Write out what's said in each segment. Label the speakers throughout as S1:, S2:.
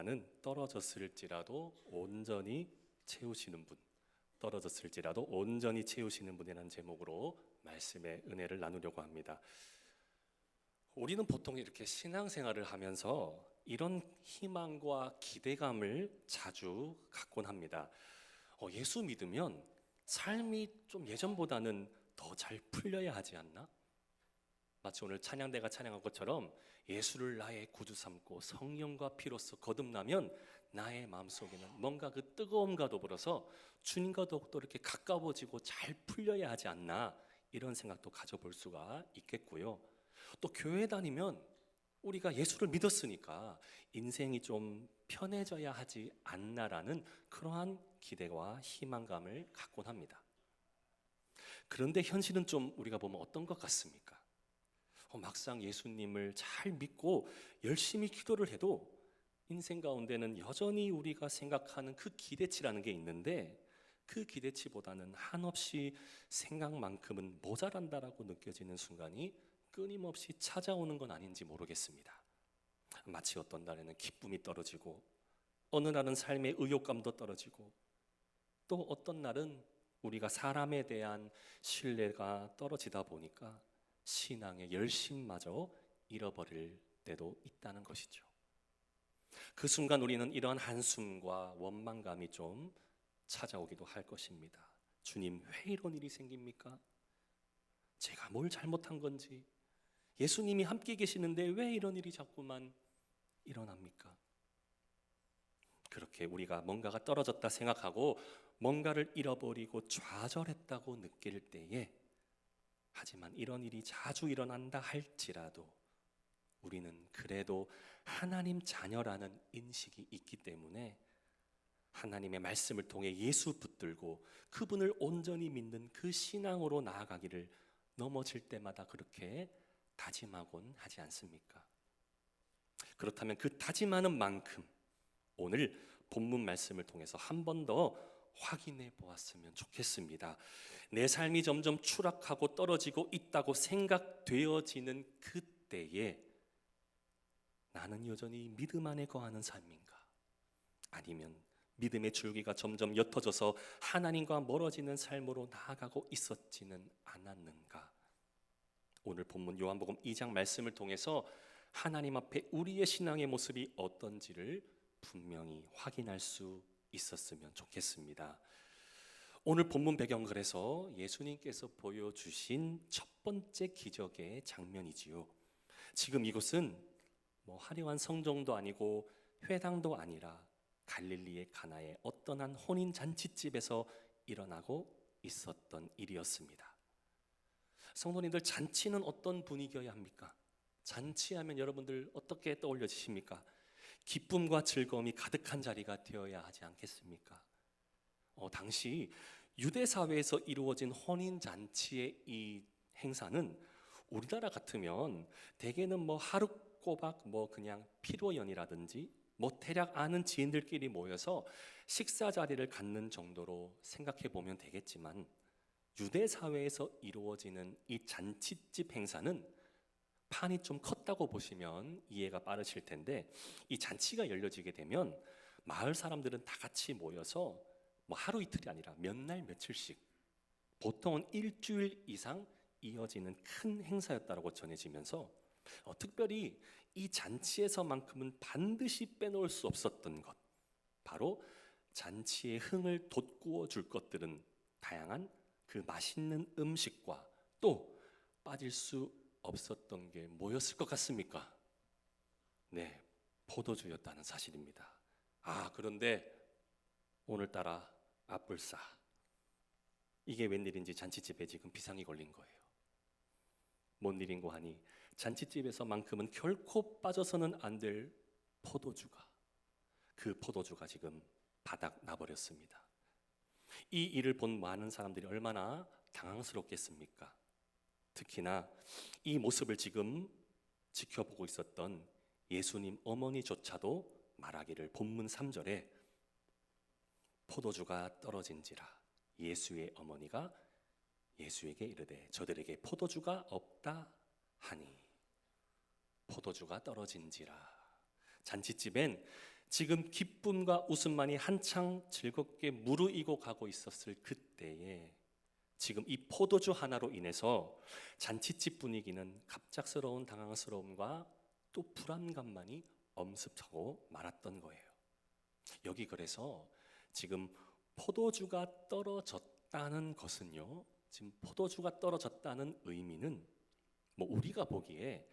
S1: 나는 떨어졌을지라도 온전히 채우시는 분, 떨어졌을지라도 온전히 채우시는 분이라는 제목으로 말씀의 은혜를 나누려고 합니다. 우리는 보통 이렇게 신앙생활을 하면서 이런 희망과 기대감을 자주 갖곤 합니다. 예수 믿으면 삶이 좀 예전보다는 더 잘 풀려야 하지 않나? 마치 오늘 찬양대가 찬양한 것처럼 예수를 나의 구주 삼고 성령과 피로써 거듭나면 나의 마음속에는 뭔가 그 뜨거움과 더불어서 주님과 더욱더 이렇게 가까워지고 잘 풀려야 하지 않나, 이런 생각도 가져볼 수가 있겠고요. 또 교회 다니면 우리가 예수를 믿었으니까 인생이 좀 편해져야 하지 않나라는 그러한 기대와 희망감을 갖곤 합니다. 그런데 현실은 좀 우리가 보면 어떤 것 같습니까? 막상 예수님을 잘 믿고 열심히 기도를 해도 인생 가운데는 여전히 우리가 생각하는 그 기대치라는 게 있는데, 그 기대치보다는 한없이 생각만큼은 모자란다라고 느껴지는 순간이 끊임없이 찾아오는 건 아닌지 모르겠습니다. 마치 어떤 날에는 기쁨이 떨어지고, 어느 날은 삶의 의욕감도 떨어지고, 또 어떤 날은 우리가 사람에 대한 신뢰가 떨어지다 보니까 신앙의 열심마저 잃어버릴 때도 있다는 것이죠. 그 순간 우리는 이러한 한숨과 원망감이 좀 찾아오기도 할 것입니다. 주님, 왜 이런 일이 생깁니까? 제가 뭘 잘못한 건지, 예수님이 함께 계시는데 왜 이런 일이 자꾸만 일어납니까? 그렇게 우리가 뭔가가 떨어졌다 생각하고 뭔가를 잃어버리고 좌절했다고 느낄 때에, 하지만 이런 일이 자주 일어난다 할지라도 우리는 그래도 하나님 자녀라는 인식이 있기 때문에 하나님의 말씀을 통해 예수 붙들고 그분을 온전히 믿는 그 신앙으로 나아가기를 넘어질 때마다 그렇게 다짐하곤 하지 않습니까? 그렇다면 그 다짐하는 만큼 오늘 본문 말씀을 통해서 한 번 더 확인해 보았으면 좋겠습니다. 내 삶이 점점 추락하고 떨어지고 있다고 생각되어지는 그때에 나는 여전히 믿음 안에 거하는 삶인가? 아니면 믿음의 줄기가 점점 옅어져서 하나님과 멀어지는 삶으로 나아가고 있었지는 않았는가? 오늘 본문 요한복음 2장 말씀을 통해서 하나님 앞에 우리의 신앙의 모습이 어떤지를 분명히 확인할 수 있었으면 좋겠습니다. 오늘 본문 배경, 그래서 예수님께서 보여주신 첫 번째 기적의 장면이지요. 지금 이곳은 화려한 성정도 아니고 회당도 아니라 갈릴리의 가나의 어떤 한 혼인 잔치집에서 일어나고 있었던 일이었습니다. 성도님들, 잔치는 어떤 분위기여야 합니까? 잔치하면 여러분들 어떻게 떠올려지십니까? 기쁨과 즐거움이 가득한 자리가 되어야 하지 않겠습니까? 당시 유대 사회에서 이루어진 혼인 잔치의 이 행사는 우리나라 같으면 대개는 하루 꼬박 그냥 피로연이라든지 대략 아는 지인들끼리 모여서 식사 자리를 갖는 정도로 생각해 보면 되겠지만, 유대 사회에서 이루어지는 이 잔치집 행사는 판이 좀 컸다고 보시면 이해가 빠르실 텐데, 이 잔치가 열려지게 되면 마을 사람들은 다 같이 모여서 하루 이틀이 아니라 몇 날 며칠씩, 보통은 일주일 이상 이어지는 큰 행사였다고 전해지면서 특별히 이 잔치에서만큼은 반드시 빼놓을 수 없었던 것, 바로 잔치의 흥을 돋구어 줄 것들은 다양한 그 맛있는 음식과 또 빠질 수 없었던 게 뭐였을 것 같습니까? 네, 포도주였다는 사실입니다. 그런데 오늘따라 앞불싸, 이게 웬일인지 잔치집에 지금 비상이 걸린 거예요. 뭔 일인고 하니 잔치집에서만큼은 결코 빠져서는 안 될 포도주가, 그 포도주가 지금 바닥 나버렸습니다. 이 일을 본 많은 사람들이 얼마나 당황스럽겠습니까? 특히나 이 모습을 지금 지켜보고 있었던 예수님 어머니조차도 말하기를, 본문 3절에 포도주가 떨어진지라 예수의 어머니가 예수에게 이르되 저들에게 포도주가 없다 하니. 포도주가 떨어진지라. 잔치집엔 지금 기쁨과 웃음만이 한창 즐겁게 무르익어 가고 있었을 그때에 지금 이 포도주 하나로 인해서 잔치집 분위기는 갑작스러운 당황스러움과 또 불안감만이 엄습하고 말았던 거예요. 여기 그래서 지금 포도주가 떨어졌다는 것은요, 지금 포도주가 떨어졌다는 의미는 뭐 우리가 보기에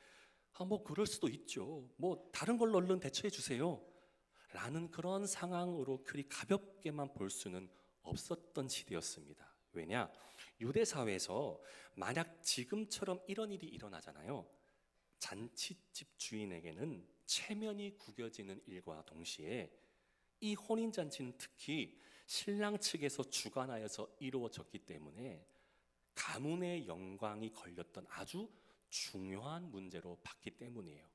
S1: 뭐 그럴 수도 있죠, 뭐 다른 걸로 얼른 대처해 주세요 라는 그런 상황으로 그리 가볍게만 볼 수는 없었던 시대였습니다. 왜냐? 유대 사회에서 만약 지금처럼 이런 일이 일어나잖아요. 잔치집 주인에게는 체면이 구겨지는 일과 동시에 이 혼인잔치는 특히 신랑 측에서 주관하여서 이루어졌기 때문에 가문의 영광이 걸렸던 아주 중요한 문제로 봤기 때문이에요.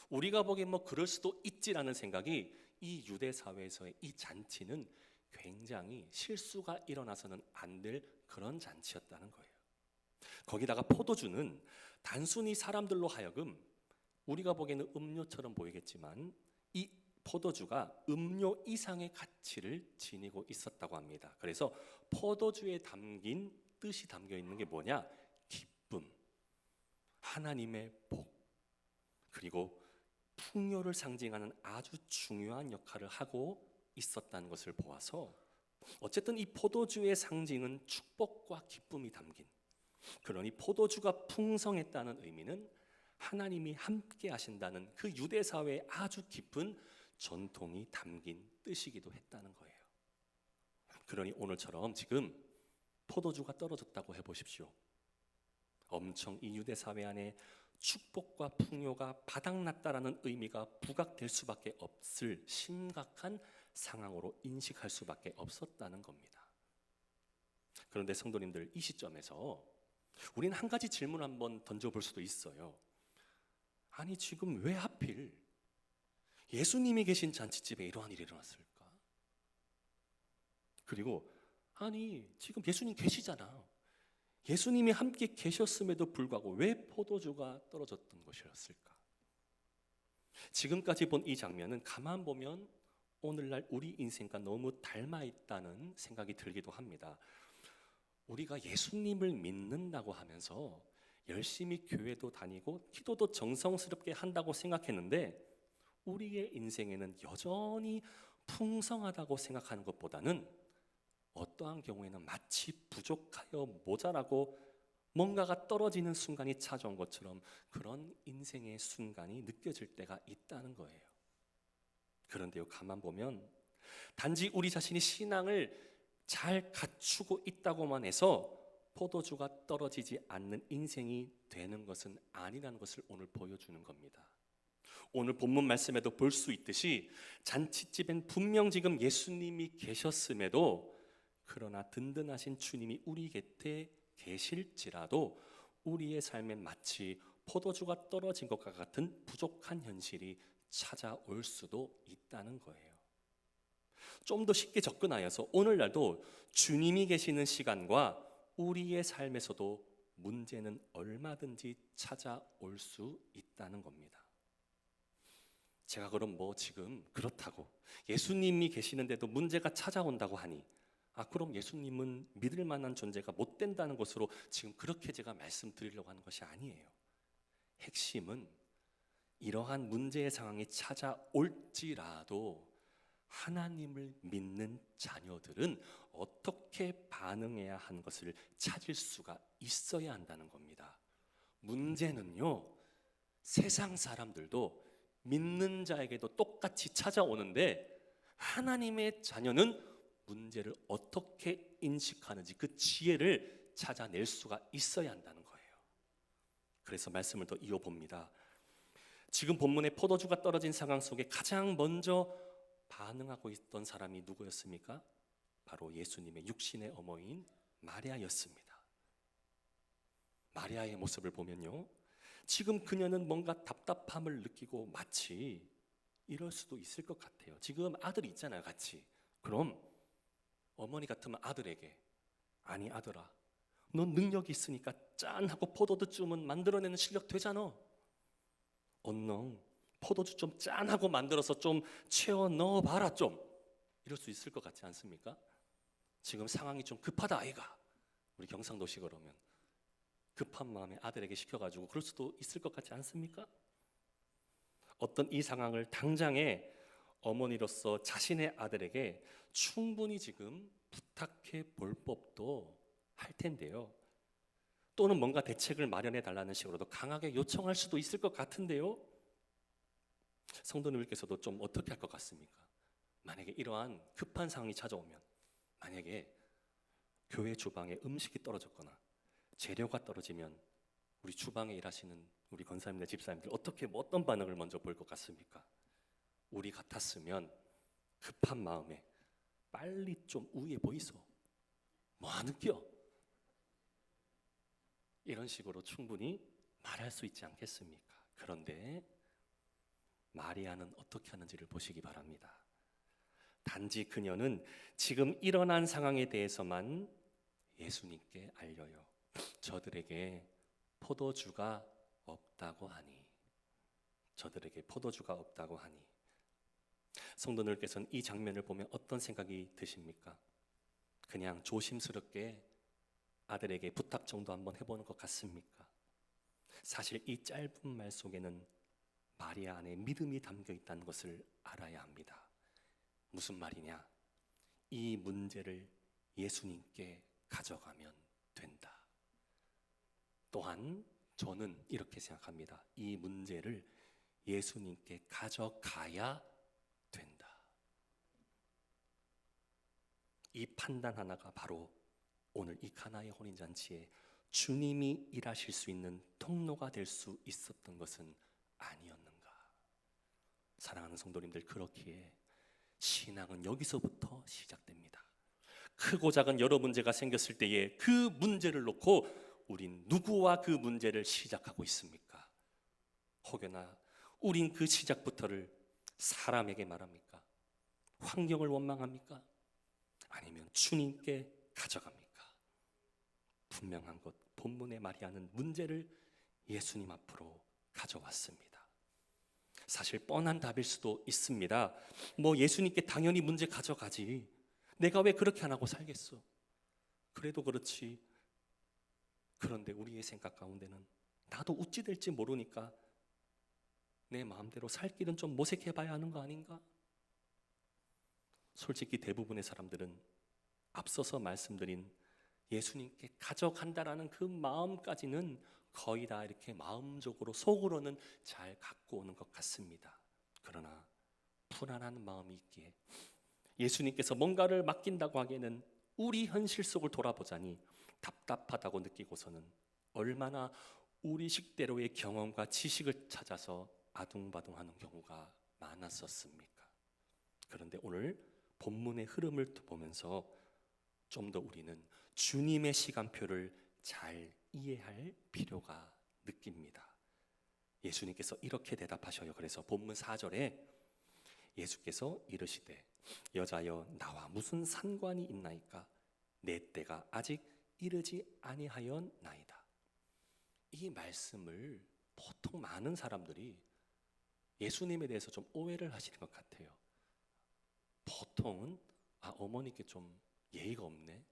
S1: 우리가 보기엔 뭐 그럴 수도 있지라는 생각이 이 유대 사회에서의 이 잔치는 굉장히 실수가 일어나서는 안 될 그런 잔치였다는 거예요. 거기다가 포도주는 단순히 사람들로 하여금 우리가 보기에는 음료처럼 보이겠지만 이 포도주가 음료 이상의 가치를 지니고 있었다고 합니다. 그래서 포도주에 담긴 뜻이 담겨 있는 게 뭐냐? 기쁨, 하나님의 복, 그리고 풍요를 상징하는 아주 중요한 역할을 하고 있었다는 것을 보아서 어쨌든 이 포도주의 상징은 축복과 기쁨이 담긴, 그러니 포도주가 풍성했다는 의미는 하나님이 함께 하신다는 그 유대 사회의 아주 깊은 전통이 담긴 뜻이기도 했다는 거예요. 그러니 오늘처럼 지금 포도주가 떨어졌다고 해보십시오. 엄청 이 유대 사회 안에 축복과 풍요가 바닥났다라는 의미가 부각될 수밖에 없을 심각한 상황으로 인식할 수밖에 없었다는 겁니다. 그런데 성도님들, 이 시점에서 우리는 한 가지 질문을 한번 던져볼 수도 있어요. 아니 지금 왜 하필 예수님이 계신 잔치집에 이러한 일이 일어났을까? 그리고 아니 지금 예수님 계시잖아. 예수님이 함께 계셨음에도 불구하고 왜 포도주가 떨어졌던 것이었을까? 지금까지 본 이 장면은 가만 보면 오늘날 우리 인생과 너무 닮아 있다는 생각이 들기도 합니다. 우리가 예수님을 믿는다고 하면서 열심히 교회도 다니고 기도도 정성스럽게 한다고 생각했는데 우리의 인생에는 여전히 풍성하다고 생각하는 것보다는 어떠한 경우에는 마치 부족하여 모자라고 뭔가가 떨어지는 순간이 찾아온 것처럼 그런 인생의 순간이 느껴질 때가 있다는 거예요. 그런데요, 가만 보면 단지 우리 자신이 신앙을 잘 갖추고 있다고만 해서 포도주가 떨어지지 않는 인생이 되는 것은 아니라는 것을 오늘 보여주는 겁니다. 오늘 본문 말씀에도 볼 수 있듯이 잔치집엔 분명 지금 예수님이 계셨음에도 그러나 든든하신 주님이 우리 곁에 계실지라도 우리의 삶에 마치 포도주가 떨어진 것과 같은 부족한 현실이 찾아올 수도 있다는 거예요. 좀 더 쉽게 접근하여서 오늘날도 주님이 계시는 시간과 우리의 삶에서도 문제는 얼마든지 찾아올 수 있다는 겁니다. 제가 그럼 뭐 지금 그렇다고 예수님이 계시는데도 문제가 찾아온다고 하니 그럼 예수님은 믿을 만한 존재가 못 된다는 것으로 지금 그렇게 제가 말씀드리려고 하는 것이 아니에요. 핵심은 이러한 문제의 상황이 찾아올지라도 하나님을 믿는 자녀들은 어떻게 반응해야 하는 것을 찾을 수가 있어야 한다는 겁니다. 문제는요, 세상 사람들도 믿는 자에게도 똑같이 찾아오는데 하나님의 자녀는 문제를 어떻게 인식하는지 그 지혜를 찾아낼 수가 있어야 한다는 거예요. 그래서 말씀을 더 이어봅니다. 지금 본문에 포도주가 떨어진 상황 속에 가장 먼저 반응하고 있던 사람이 누구였습니까? 바로 예수님의 육신의 어머니인 마리아였습니다. 마리아의 모습을 보면요, 지금 그녀는 뭔가 답답함을 느끼고 마치 이럴 수도 있을 것 같아요. 지금 아들이 있잖아요, 같이. 그럼 어머니 같으면 아들에게, 아니 아들아, 너 능력이 있으니까 짠 하고 포도주쯤은 만들어내는 실력 되잖아. 얼렁 포도주 좀 짠하고 만들어서 좀 채워 넣어봐라 좀, 이럴 수 있을 것 같지 않습니까? 지금 상황이 좀 급하다 아이가, 우리 경상도식 그러면 급한 마음에 아들에게 시켜가지고 그럴 수도 있을 것 같지 않습니까? 어떤 이 상황을 당장에 어머니로서 자신의 아들에게 충분히 지금 부탁해 볼 법도 할 텐데요. 또는 뭔가 대책을 마련해 달라는 식으로도 강하게 요청할 수도 있을 것 같은데요. 성도님들께서도 좀 어떻게 할 것 같습니까? 만약에 이러한 급한 상황이 찾아오면, 만약에 교회 주방에 음식이 떨어졌거나 재료가 떨어지면 우리 주방에 일하시는 우리 권사님들, 집사님들 어떻게 어떤 반응을 먼저 볼 것 같습니까? 우리 같았으면 급한 마음에 빨리 좀 우위에 보이소, 뭐 하는 겨? 이런 식으로 충분히 말할 수 있지 않겠습니까? 그런데 마리아는 어떻게 하는지를 보시기 바랍니다. 단지 그녀는 지금 일어난 상황에 대해서만 예수님께 알려요. 저들에게 포도주가 없다고 하니, 저들에게 포도주가 없다고 하니. 성도님께서는 이 장면을 보면 어떤 생각이 드십니까? 그냥 조심스럽게 아들에게 부탁 정도 한번 해보는 것 같습니까? 사실 이 짧은 말 속에는 마리아 안에 믿음이 담겨 있다는 것을 알아야 합니다. 무슨 말이냐? 이 문제를 예수님께 가져가면 된다. 또한 저는 이렇게 생각합니다. 이 문제를 예수님께 가져가야 된다. 이 판단 하나가 바로 오늘 이 가나의 혼인잔치에 주님이 일하실 수 있는 통로가 될 수 있었던 것은 아니었는가. 사랑하는 성도님들, 그렇기에 신앙은 여기서부터 시작됩니다. 크고 작은 여러 문제가 생겼을 때에 그 문제를 놓고 우린 누구와 그 문제를 시작하고 있습니까? 혹여나 우린 그 시작부터를 사람에게 말합니까? 환경을 원망합니까? 아니면 주님께 가져갑니까? 분명한 것, 본문의 마리아는 문제를 예수님 앞으로 가져왔습니다. 사실 뻔한 답일 수도 있습니다. 뭐 예수님께 당연히 문제 가져가지, 내가 왜 그렇게 안 하고 살겠어? 그래도 그렇지. 그런데 우리의 생각 가운데는 나도 어찌 될지 모르니까 내 마음대로 살 길은 좀 모색해봐야 하는 거 아닌가? 솔직히 대부분의 사람들은 앞서서 말씀드린 예수님께 가져간다라는 그 마음까지는 거의 다 이렇게 마음적으로, 속으로는 잘 갖고 오는 것 같습니다. 그러나 불안한 마음이 있기에 예수님께서 뭔가를 맡긴다고 하기에는 우리 현실 속을 돌아보자니 답답하다고 느끼고서는 얼마나 우리 식대로의 경험과 지식을 찾아서 아둥바둥하는 경우가 많았었습니까? 그런데 오늘 본문의 흐름을 보면서 좀 더 우리는 주님의 시간표를 잘 이해할 필요가 느낍니다. 예수님께서 이렇게 대답하셔요. 그래서 본문 4절에 예수께서 이르시되 여자여 나와 무슨 상관이 있나이까? 내 때가 아직 이르지 아니하였나이다. 이 말씀을 보통 많은 사람들이 예수님에 대해서 좀 오해를 하시는 것 같아요. 보통은 어머니께 좀 예의가 없네,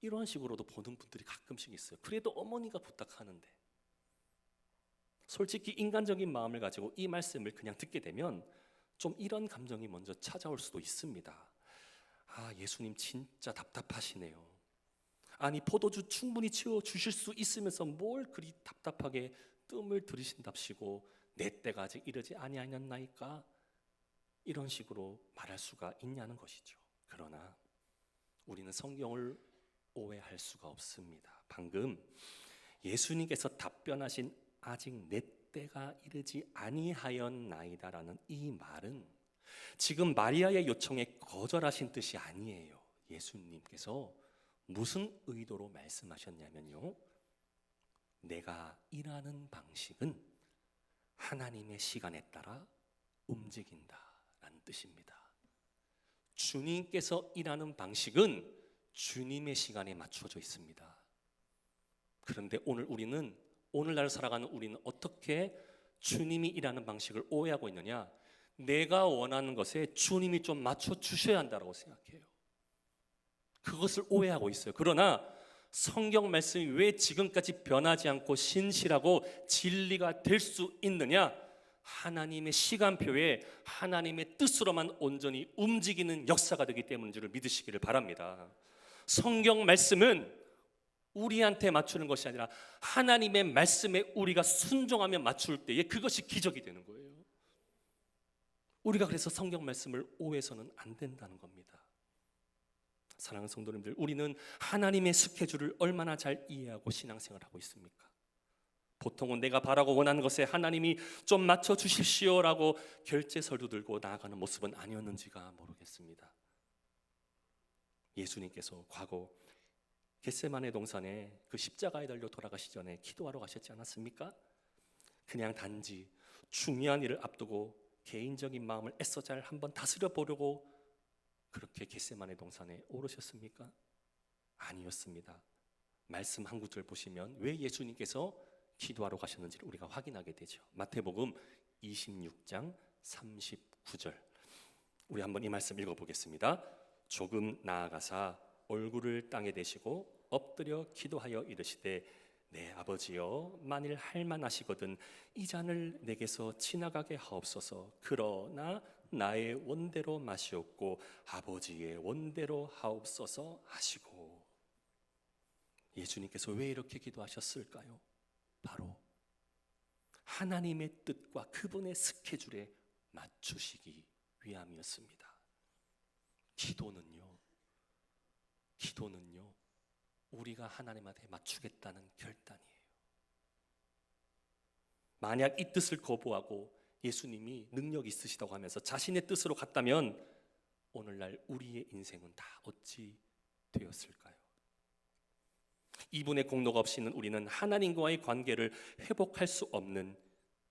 S1: 이런 식으로도 보는 분들이 가끔씩 있어요. 그래도 어머니가 부탁하는데. 솔직히 인간적인 마음을 가지고 이 말씀을 그냥 듣게 되면 좀 이런 감정이 먼저 찾아올 수도 있습니다. 예수님 진짜 답답하시네요. 아니 포도주 충분히 채워주실 수 있으면서 뭘 그리 답답하게 뜸을 들이신답시고 내 때가 아직 이르지 아니하였나이까? 이런 식으로 말할 수가 있냐는 것이죠. 그러나 우리는 성경을 오해할 수가 없습니다. 방금 예수님께서 답변하신 아직 내 때가 이르지 아니하였나이다라는 이 말은 지금 마리아의 요청에 거절하신 뜻이 아니에요. 예수님께서 무슨 의도로 말씀하셨냐면요, 내가 일하는 방식은 하나님의 시간에 따라 움직인다라는 뜻입니다. 주님께서 일하는 방식은 주님의 시간에 맞춰져 있습니다. 그런데 오늘날 살아가는 우리는 어떻게 주님이 일하는 방식을 오해하고 있느냐? 내가 원하는 것에 주님이 좀 맞춰주셔야 한다고 생각해요. 그것을 오해하고 있어요. 그러나 성경 말씀이 왜 지금까지 변하지 않고 신실하고 진리가 될 수 있느냐? 하나님의 시간표에 하나님의 뜻으로만 온전히 움직이는 역사가 되기 때문인 줄 믿으시기를 바랍니다. 성경 말씀은 우리한테 맞추는 것이 아니라 하나님의 말씀에 우리가 순종하며 맞출 때에 그것이 기적이 되는 거예요. 우리가 그래서 성경 말씀을 오해해서는 안 된다는 겁니다. 사랑하는 성도님들, 우리는 하나님의 스케줄을 얼마나 잘 이해하고 신앙생활을 하고 있습니까? 보통은 내가 바라고 원하는 것에 하나님이 좀 맞춰주십시오라고 결제서도 들고 나아가는 모습은 아니었는지가 모르겠습니다. 예수님께서 과거 겟세마네 동산에 그 십자가에 달려 돌아가시 전에 기도하러 가셨지 않았습니까? 그냥 단지 중요한 일을 앞두고 개인적인 마음을 애써 잘 한번 다스려 보려고 그렇게 겟세마네 동산에 오르셨습니까? 아니었습니다. 말씀 한 구절 보시면 왜 예수님께서 기도하러 가셨는지를 우리가 확인하게 되죠. 마태복음 26장 39절. 우리 한번 이 말씀 읽어보겠습니다. 조금 나아가사 얼굴을 땅에 대시고 엎드려 기도하여 이르시되 내 아버지여 만일 할만하시거든 이 잔을 내게서 지나가게 하옵소서. 그러나 나의 원대로 마시옵고 아버지의 원대로 하옵소서 하시고. 예수님께서 왜 이렇게 기도하셨을까요? 바로 하나님의 뜻과 그분의 스케줄에 맞추시기 위함이었습니다. 기도는요 우리가 하나님한테 맞추겠다는 결단이에요. 만약 이 뜻을 거부하고 예수님이 능력 있으시다고 하면서 자신의 뜻으로 갔다면 오늘날 우리의 인생은 다 어찌 되었을까요? 이분의 공로가 없이는 우리는 하나님과의 관계를 회복할 수 없는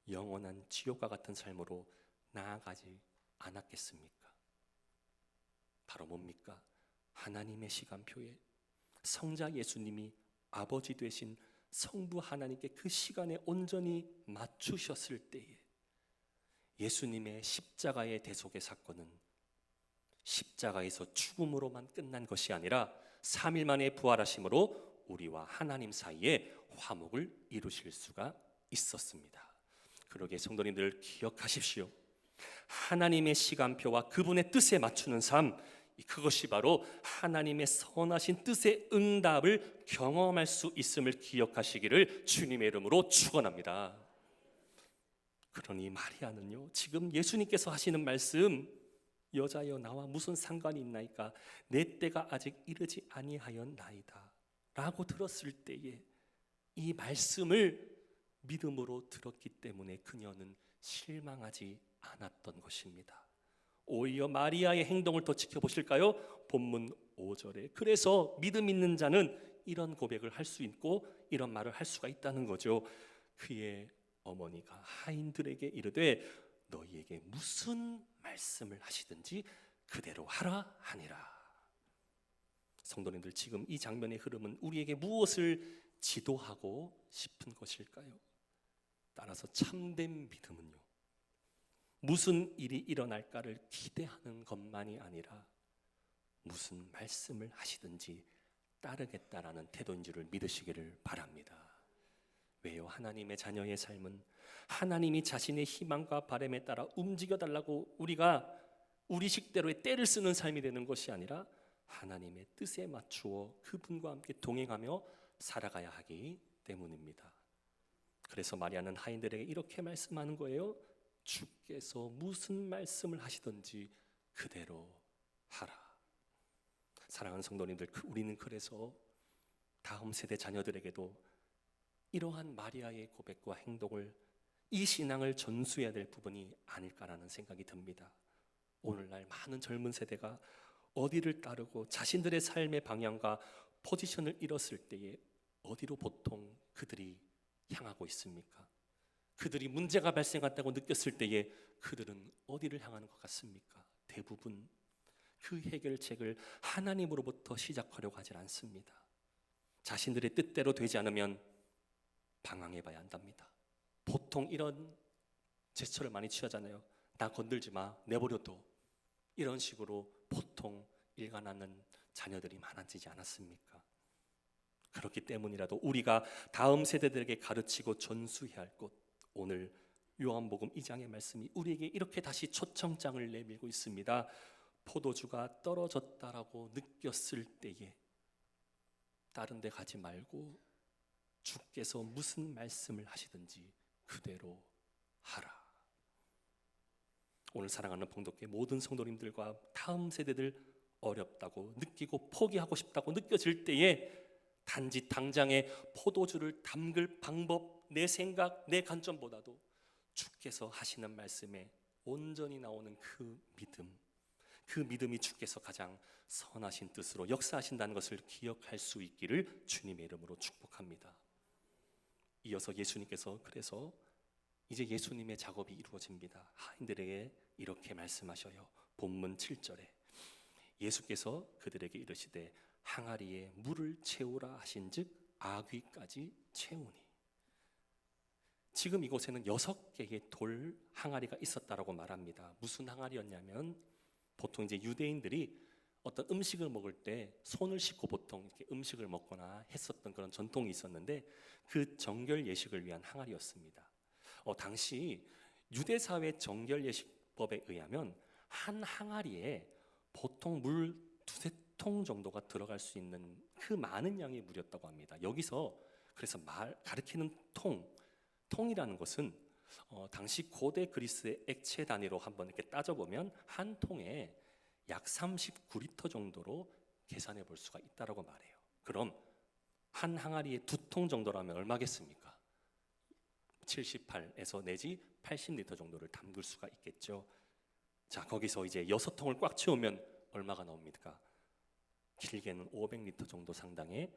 S1: 영원한 지옥과 같은 삶으로 나아가지 않았겠습니까? 바로 뭡니까? 하나님의 시간표에 성자 예수님이 아버지 되신 성부 하나님께 그 시간에 온전히 맞추셨을 때에 예수님의 십자가의 대속의 사건은 십자가에서 죽음으로만 끝난 것이 아니라 3일 만에 부활하심으로 우리와 하나님 사이에 화목을 이루실 수가 있었습니다. 그러기에 성도님들 기억하십시오. 하나님의 시간표와 그분의 뜻에 맞추는 삶, 그것이 바로 하나님의 선하신 뜻의 응답을 경험할 수 있음을 기억하시기를 주님의 이름으로 축원합니다. 그러니 마리아는요, 지금 예수님께서 하시는 말씀, 여자여 나와 무슨 상관이 있나이까? 내 때가 아직 이르지 아니하였나이다 라고 들었을 때에 이 말씀을 믿음으로 들었기 때문에 그녀는 실망하지 않았던 것입니다. 오히려 마리아의 행동을 더 지켜보실까요? 본문 5절에 그래서 믿음 있는 자는 이런 고백을 할 수 있고 이런 말을 할 수가 있다는 거죠. 그의 어머니가 하인들에게 이르되 너희에게 무슨 말씀을 하시든지 그대로 하라 하니라. 성도님들, 지금 이 장면의 흐름은 우리에게 무엇을 지도하고 싶은 것일까요? 따라서 참된 믿음은요, 무슨 일이 일어날까를 기대하는 것만이 아니라 무슨 말씀을 하시든지 따르겠다라는 태도인 줄을 믿으시기를 바랍니다. 왜요? 하나님의 자녀의 삶은 하나님이 자신의 희망과 바람에 따라 움직여달라고 우리가 우리 식대로의 때를 쓰는 삶이 되는 것이 아니라 하나님의 뜻에 맞추어 그분과 함께 동행하며 살아가야 하기 때문입니다. 그래서 마리아는 하인들에게 이렇게 말씀하는 거예요. 주께서 무슨 말씀을 하시든지 그대로 하라. 사랑하는 성도님들, 우리는 그래서 다음 세대 자녀들에게도 이러한 마리아의 고백과 행동을, 이 신앙을 전수해야 될 부분이 아닐까라는 생각이 듭니다. 오늘날 많은 젊은 세대가 어디를 따르고 자신들의 삶의 방향과 포지션을 잃었을 때에 어디로 보통 그들이 향하고 있습니까? 그들이 문제가 발생한다고 느꼈을 때에 그들은 어디를 향하는 것 같습니까? 대부분 그 해결책을 하나님으로부터 시작하려고 하지 않습니다. 자신들의 뜻대로 되지 않으면 방황해 봐야 한답니다. 보통 이런 제스처를 많이 취하잖아요. 나 건들지 마, 내버려둬. 이런 식으로 보통 일관하는 자녀들이 많아지지 않았습니까? 그렇기 때문이라도 우리가 다음 세대들에게 가르치고 전수해야 할 것, 오늘 요한복음 2장의 말씀이 우리에게 이렇게 다시 초청장을 내밀고 있습니다. 포도주가 떨어졌다라고 느꼈을 때에 다른 데 가지 말고 주께서 무슨 말씀을 하시든지 그대로 하라. 오늘 사랑하는 봉독회 모든 성도님들과 다음 세대들 어렵다고 느끼고 포기하고 싶다고 느껴질 때에 단지 당장에 포도주를 담글 방법, 내 생각, 내 관점보다도 주께서 하시는 말씀에 온전히 나오는 그 믿음이 주께서 가장 선하신 뜻으로 역사하신다는 것을 기억할 수 있기를 주님의 이름으로 축복합니다. 이어서 예수님께서 그래서 이제 예수님의 작업이 이루어집니다. 하인들에게 이렇게 말씀하셔요. 본문 7절에 예수께서 그들에게 이르시되 항아리에 물을 채우라 하신즉 아귀까지 채우니. 지금 이곳에는 6개의 돌 항아리가 있었다라고 말합니다. 무슨 항아리였냐면 보통 이제 유대인들이 어떤 음식을 먹을 때 손을 씻고 보통 이렇게 음식을 먹거나 했었던 그런 전통이 있었는데 그 정결 예식을 위한 항아리였습니다. 당시 유대 사회 정결 예식법에 의하면 한 항아리에 보통 물 2-3통 정도가 들어갈 수 있는 그 많은 양의 물이었다고 합니다. 여기서 그래서 가리키는 통이라는 것은 당시 고대 그리스의 액체 단위로 한번 이렇게 따져보면 한 통에 약 39리터 정도로 계산해 볼 수가 있다라고 말해요. 그럼 한 항아리에 2통 정도라면 얼마겠습니까? 78에서 내지 80리터 정도를 담글 수가 있겠죠. 자, 거기서 이제 6통을 꽉 채우면 얼마가 나옵니까? 길게는 500리터 정도 상당의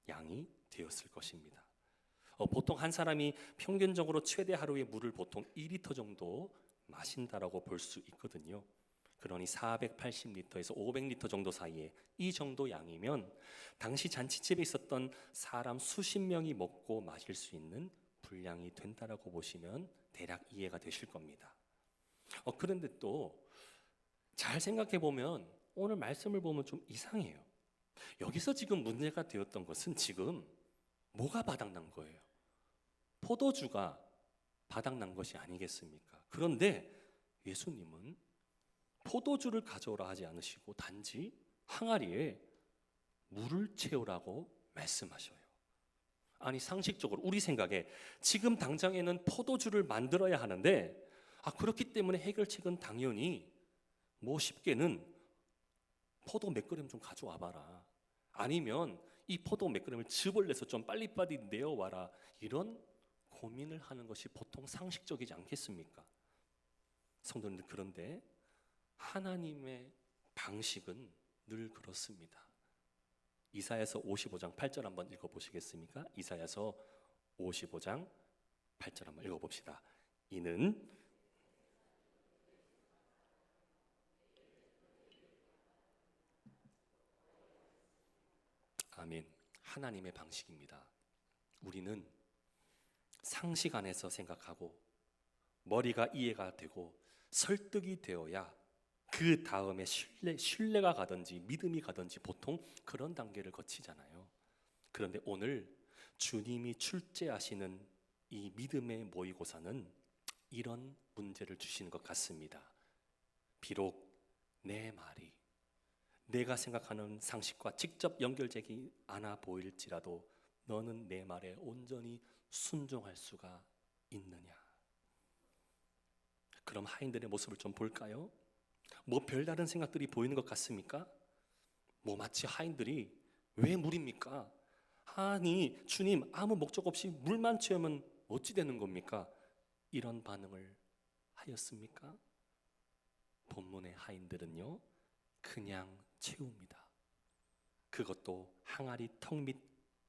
S1: 양이 되었을 것입니다. 보통 한 사람이 평균적으로 최대 하루에 물을 보통 2리터 정도 마신다라고 볼 수 있거든요. 그러니 480리터에서 500리터 정도 사이에 이 정도 양이면 당시 잔치집에 있었던 사람 수십 명이 먹고 마실 수 있는 분량이 된다라고 보시면 대략 이해가 되실 겁니다. 그런데 또 잘 생각해 보면 오늘 말씀을 보면 좀 이상해요. 여기서 지금 문제가 되었던 것은 지금 뭐가 바닥난 거예요? 포도주가 바닥난 것이 아니겠습니까? 그런데 예수님은 포도주를 가져오라 하지 않으시고 단지 항아리에 물을 채우라고 말씀하셔요. 아니 상식적으로 우리 생각에 지금 당장에는 포도주를 만들어야 하는데 그렇기 때문에 해결책은 당연히 쉽게는 포도 몇 그램 좀 가져와 봐라. 아니면 이 포도 몇 그램을 즙을 내서 좀 빨리빨리 내어와라. 이런 고민을 하는 것이 보통 상식적이지 않겠습니까? 성도님들, 그런데 하나님의 방식은 늘 그렇습니다. 이사야서 55장 8절 한번 읽어보시겠습니까? 이사야서 55장 8절 한번 읽어봅시다. 이는 아멘. 하나님의 방식입니다. 우리는 상식 안에서 생각하고 머리가 이해가 되고 설득이 되어야 그 다음에 신뢰가 가든지 믿음이 가든지 보통 그런 단계를 거치잖아요. 그런데 오늘 주님이 출제하시는 이 믿음의 모의고사는 이런 문제를 주시는 것 같습니다. 비록 내 말이 내가 생각하는 상식과 직접 연결되지 않아 보일지라도 너는 내 말에 온전히 순종할 수가 있느냐? 그럼 하인들의 모습을 좀 볼까요? 별다른 생각들이 보이는 것 같습니까? 마치 하인들이 왜 물입니까? 아니 주님, 아무 목적 없이 물만 채우면 어찌 되는 겁니까? 이런 반응을 하였습니까? 본문의 하인들은요 그냥 채웁니다. 그것도 항아리 턱 밑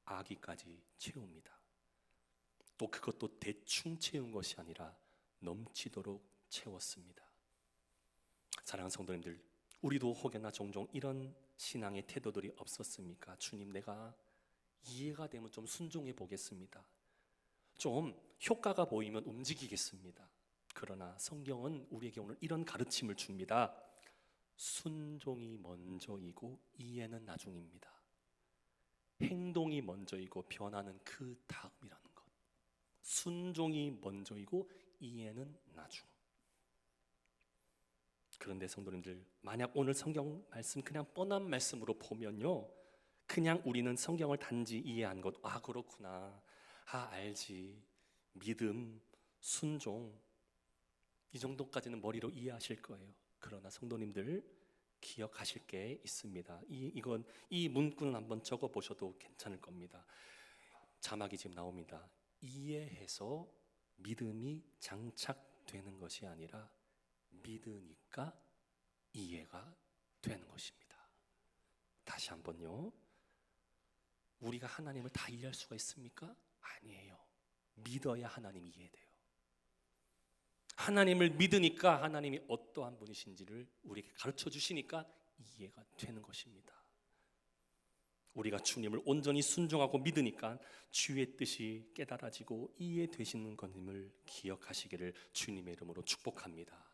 S1: 아귀까지 채웁니다. 또 그것도 대충 채운 것이 아니라 넘치도록 채웠습니다. 사랑하는 성도님들, 우리도 혹여나 종종 이런 신앙의 태도들이 없었습니까? 주님, 내가 이해가 되면 좀 순종해 보겠습니다. 좀 효과가 보이면 움직이겠습니다. 그러나 성경은 우리에게 오늘 이런 가르침을 줍니다. 순종이 먼저이고 이해는 나중입니다. 행동이 먼저이고 변화는 그 다음이라는 것. 순종이 먼저이고 이해는 나중. 그런데 성도님들, 만약 오늘 성경 말씀 그냥 뻔한 말씀으로 보면요, 그냥 우리는 성경을 단지 이해한 것, 아 그렇구나, 아 알지, 믿음, 순종, 이 정도까지는 머리로 이해하실 거예요. 그러나 성도님들 기억하실 게 있습니다. 이 문구는 한번 적어 보셔도 괜찮을 겁니다. 자막이 지금 나옵니다. 이해해서 믿음이 장착되는 것이 아니라 믿으니까 이해가 되는 것입니다. 다시 한번요. 우리가 하나님을 다 이해할 수가 있습니까? 아니에요. 믿어야 하나님이 이해돼요. 하나님을 믿으니까 하나님이 어떠한 분이신지를 우리에게 가르쳐 주시니까 이해가 되는 것입니다. 우리가 주님을 온전히 순종하고 믿으니까 주의 뜻이 깨달아지고 이해되시는 것임을 기억하시기를 주님의 이름으로 축복합니다.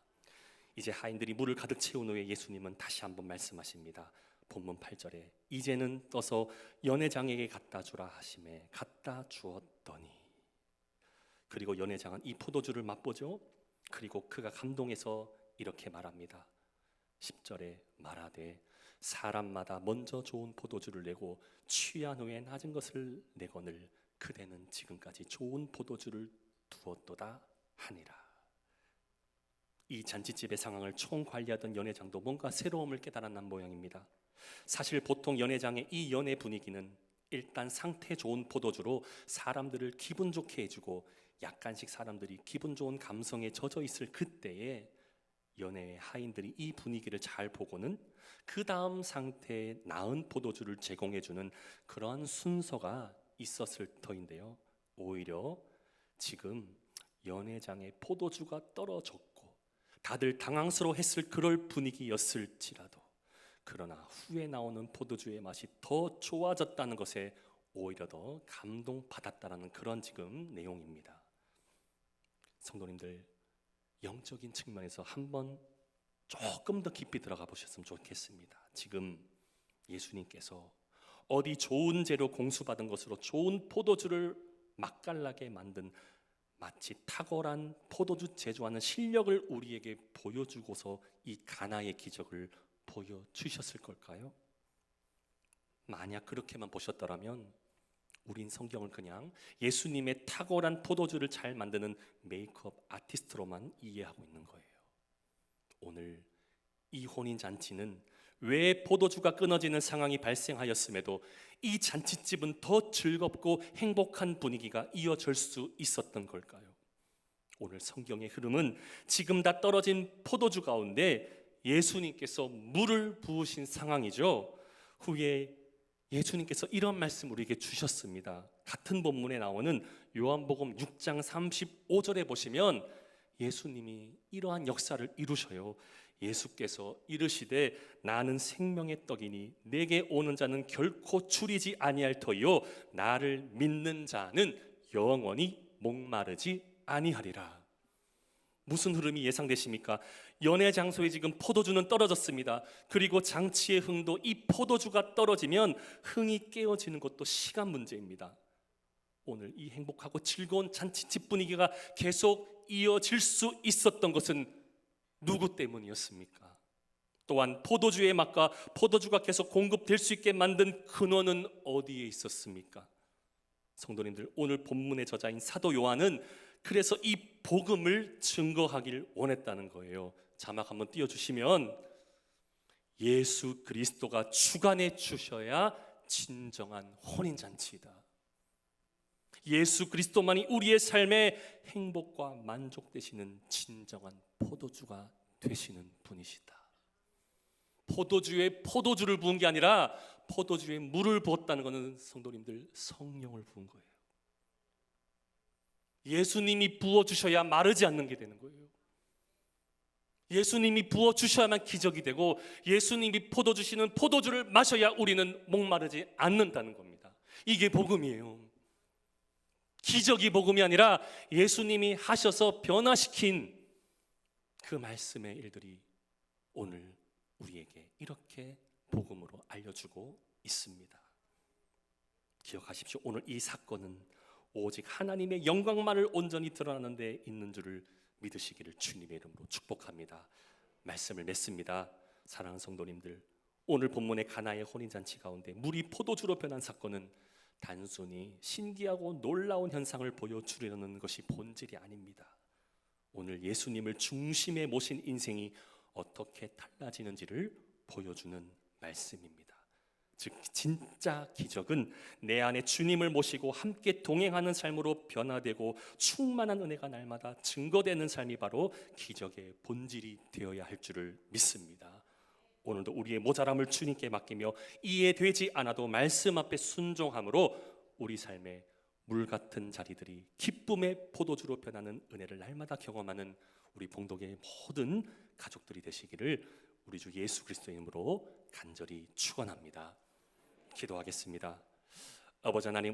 S1: 이제 하인들이 물을 가득 채운 후에 예수님은 다시 한번 말씀하십니다. 본문 8절에 이제는 떠서 연회장에게 갖다 주라 하시매 갖다 주었더니, 그리고 연회장은 이 포도주를 맛보죠. 그리고 그가 감동해서 이렇게 말합니다. 10절에 말하되 사람마다 먼저 좋은 포도주를 내고 취한 후에 낮은 것을 내거늘 그대는 지금까지 좋은 포도주를 두었도다 하니라. 이 잔치집의 상황을 총관리하던 연회장도 뭔가 새로움을 깨달았는 모양입니다. 사실 보통 연회장의 이 연회 분위기는 일단 상태 좋은 포도주로 사람들을 기분 좋게 해주고 약간씩 사람들이 기분 좋은 감성에 젖어 있을 그때에 연회의 하인들이 이 분위기를 잘 보고는 그 다음 상태의 나은 포도주를 제공해주는 그러한 순서가 있었을 터인데요, 오히려 지금 연회장의 포도주가 떨어졌고 다들 당황스러워했을 그럴 분위기였을지라도, 그러나 후에 나오는 포도주의 맛이 더 좋아졌다는 것에 오히려 더 감동받았다는 그런 지금 내용입니다. 성도님들, 영적인 측면에서 한번 조금 더 깊이 들어가 보셨으면 좋겠습니다. 지금 예수님께서 어디 좋은 재료 공수받은 것으로 좋은 포도주를 맛깔나게 만든 마치 탁월한 포도주 제조하는 실력을 우리에게 보여주고서 이 가나의 기적을 보여주셨을 걸까요? 만약 그렇게만 보셨더라면 우린 성경을 그냥 예수님의 탁월한 포도주를 잘 만드는 메이크업 아티스트로만 이해하고 있는 거예요. 오늘 이 혼인잔치는 왜 포도주가 끊어지는 상황이 발생하였음에도 이 잔치집은 더 즐겁고 행복한 분위기가 이어질 수 있었던 걸까요? 오늘 성경의 흐름은 지금 다 떨어진 포도주 가운데 예수님께서 물을 부으신 상황이죠. 후에 예수님께서 이런 말씀 우리에게 주셨습니다. 같은 본문에 나오는 요한복음 6장 35절에 보시면 예수님이 이러한 역사를 이루셔요. 예수께서 이르시되 나는 생명의 떡이니 내게 오는 자는 결코 줄이지 아니할 터이요 나를 믿는 자는 영원히 목마르지 아니하리라. 무슨 흐름이 예상되십니까? 연회 장소에 지금 포도주는 떨어졌습니다. 그리고 장치의 흥도, 이 포도주가 떨어지면 흥이 깨어지는 것도 시간 문제입니다. 오늘 이 행복하고 즐거운 잔치집 분위기가 계속 이어질 수 있었던 것은 누구 때문이었습니까? 또한 포도주의 맛과 포도주가 계속 공급될 수 있게 만든 근원은 어디에 있었습니까? 성도님들, 오늘 본문의 저자인 사도 요한은 그래서 이 복음을 증거하길 원했다는 거예요. 자막 한번 띄워주시면 예수 그리스도가 주관해 주셔야 진정한 혼인잔치이다. 예수 그리스도만이 우리의 삶의 행복과 만족 되시는 진정한 포도주가 되시는 분이시다. 포도주에 포도주를 부은 게 아니라 포도주에 물을 부었다는 것은 성도님들 성령을 부은 거예요. 예수님이 부어주셔야 마르지 않는 게 되는 거예요. 예수님이 부어주셔야만 기적이 되고 예수님이 포도주시는 포도주를 마셔야 우리는 목마르지 않는다는 겁니다. 이게 복음이에요. 기적이 복음이 아니라 예수님이 하셔서 변화시킨 그 말씀의 일들이 오늘 우리에게 이렇게 복음으로 알려주고 있습니다. 기억하십시오. 오늘 이 사건은 오직 하나님의 영광만을 온전히 드러나는 데 있는 줄을 믿으시기를 주님의 이름으로 축복합니다. 말씀을 맺습니다. 사랑하는 성도님들, 오늘 본문의 가나의 혼인잔치 가운데 물이 포도주로 변한 사건은 단순히 신기하고 놀라운 현상을 보여주려는 것이 본질이 아닙니다. 오늘 예수님을 중심에 모신 인생이 어떻게 달라지는지를 보여주는 말씀입니다. 즉 진짜 기적은 내 안에 주님을 모시고 함께 동행하는 삶으로 변화되고 충만한 은혜가 날마다 증거되는 삶이 바로 기적의 본질이 되어야 할 줄을 믿습니다. 오늘도 우리의 모자람을 주님께 맡기며 이해되지 않아도 말씀 앞에 순종함으로 우리 삶의 물 같은 자리들이 기쁨의 포도주로 변하는 은혜를 날마다 경험하는 우리 봉독의 모든 가족들이 되시기를 우리 주 예수 그리스도의 이름으로 간절히 축원합니다. 기도하겠습니다. 아버지 하나님,